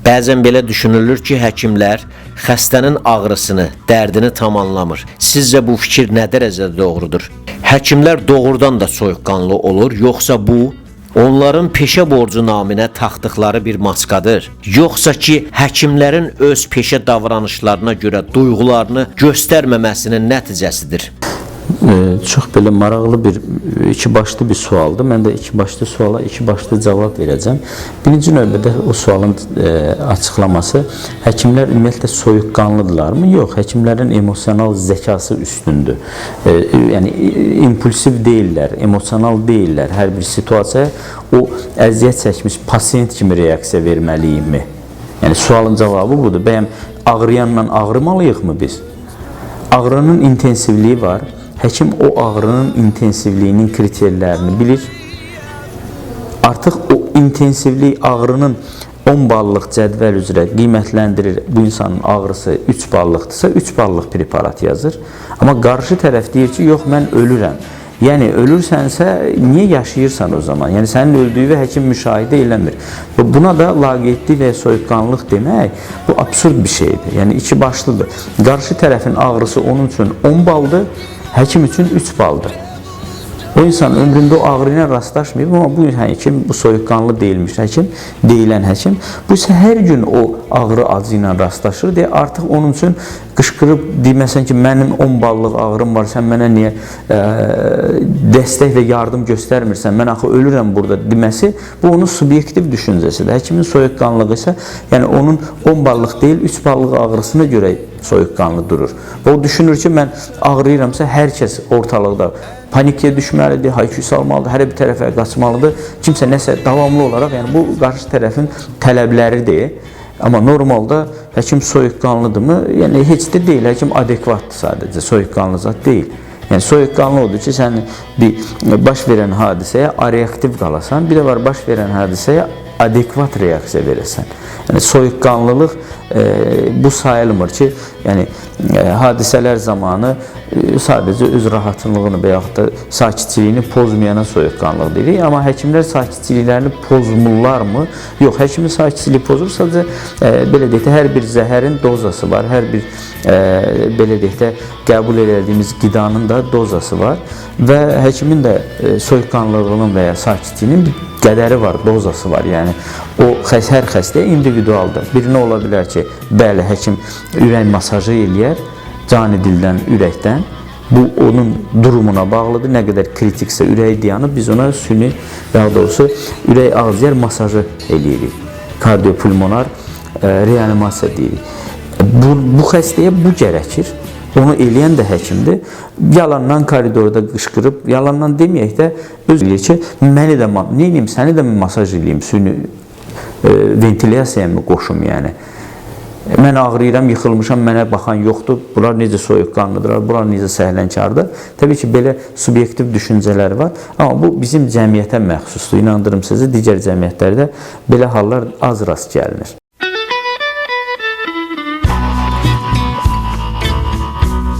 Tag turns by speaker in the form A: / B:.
A: Bəzən belə düşünülür ki, həkimlər xəstənin ağrısını, dərdini tam anlamır. Sizcə bu fikir nə dərəcədə doğrudur? Həkimlər doğrudan da soyuqqanlı olur, yoxsa bu onların peşə borcu naminə taxdıqları bir maskadır? Yoxsa ki, həkimlərin öz peşə davranışlarına görə duyğularını göstərməməsinin nəticəsidir?
B: Çox belə maraqlı bir, iki başlı bir sualdır. Mən də iki başlı suala iki başlı cavab verəcəm. Birinci növbədə o sualın açıqlaması, həkimlər ümumiyyətlə soyuqqanlıdırlarmı? Yox, həkimlərin emosional zəkası üstündür. Yəni, impulsiv deyirlər, emosional deyirlər. Hər bir situasiyaya o əziyyət çəkmiş pasiyent kimi reaksiya verməliyikmi? Yəni, sualın cavabı budur. Bəyəm, ağrıyanla ağrımalıyıqmı biz? Ağrının intensivliyi var. Həkim o ağrının intensivliyinin kriterlərini bilir. Artıq o intensivlik ağrının 10 ballıq cədvəl üzrə qiymətləndirir. Bu insanın ağrısı 3 ballıqdırsa 3 ballıq preparat yazır. Amma qarşı tərəf deyir ki, yox, mən ölürəm. Yəni, ölürsənsə, niyə yaşayırsan o zaman? Yəni, sənin öldüyü həkim müşahidə eləmir. Buna da laqeydlik və soyuqqanlılıq demək, bu absurd bir şeydir. Yəni, iki başlıdır. Qarşı tərəfin ağrısı onun üçün 10 baldır, həkim üçün 3 baldır. O insan ömründə o ağrı ilə rastlaşmayıb, amma bu həkim, bu soyuqqanlı deyilmiş həkim, deyilən həkim, bu isə hər gün o ağrı acı ilə rastlaşır deyə artıq onun üçün qışqırıb deməsən ki, mənim 10 ballıq ağrım var, sən mənə niyə dəstək və yardım göstərmirsən, mən axı ölürəm burada deməsi, bu onun subyektiv düşüncəsidir. Həkimin soyuqqanlığı isə, yəni onun 10 ballıq deyil, 3 ballıq ağrısına görə soyuqqanlı durur. Və o düşünür ki, mən ağrıyıramsa, hər kəs ortalıqda panikaya düşməlidir, hayküy salmalıdır, hər bir tərəfə qaçmalıdır. Kimsə nəsə davamlı olaraq, yəni bu qarşı tərəfin tələbləridir. Amma normalda həkim soyuqqanlıdırmı? Yəni heç də deyil, həkim adekvatdır sadəcə, soyuqqanlı zat deyil. Yəni soyuqqanlı odur ki, sən bir baş verən hadisəyə areaktiv qalasan, bir də var baş verən hadisəyə adekvat reaksiya verəsən. Yəni soyuqqanlılıq bu sayılmır ki, yəni hadisələr zamanı sadəcə öz rahatlığını və yaxud da sakitçiliyini pozmayana soyuqqanlılıq deyirik. Amma həkimlər sakitçiliklərini pozmurlarmı? Yox, həkimin sakitçiliyi pozur, sadəcə belə deyək də, hər bir zəhərin dozası var, hər bir belə deyək də, qəbul edildiyimiz qidanın da dozası var və həkimin də soyuqqanlılığının və ya sakitçiliyinin bir qədəri var, dozası var. Yəni, o hər xəstəyə individualdır. Birinə ola bilər ki, bəli, həkim ürək masajı eləyər, cani dildən, ürəkdən. Bu, onun durumuna bağlıdır. Nə qədər kritiksə ürək dayanıb, biz ona süni, daha doğrusu, ürək ağziyər masajı eləyirik. Kardiopulmonar reanimasiya deyirik. Bu xəstəyə bu gərəkir. Onu eləyən də həkimdir. Yalandan koridorda qışqırıb, yalandan deməyək də, öz eləyir ki, məni də, neyim, səni də masaj eləyim, süni ventilyasiyaya mı qoşum, yəni. Mən ağrıyıram, yıxılmışam, mənə baxan yoxdur, bunlar necə soyuqqanlıdırlar, bunlar necə səhlənkardır. Təbii ki, belə subyektiv düşüncələr var, amma bu bizim cəmiyyətə məxsusdur. İnandırım sizi, digər cəmiyyətlərdə belə hallar az rast gəlinir.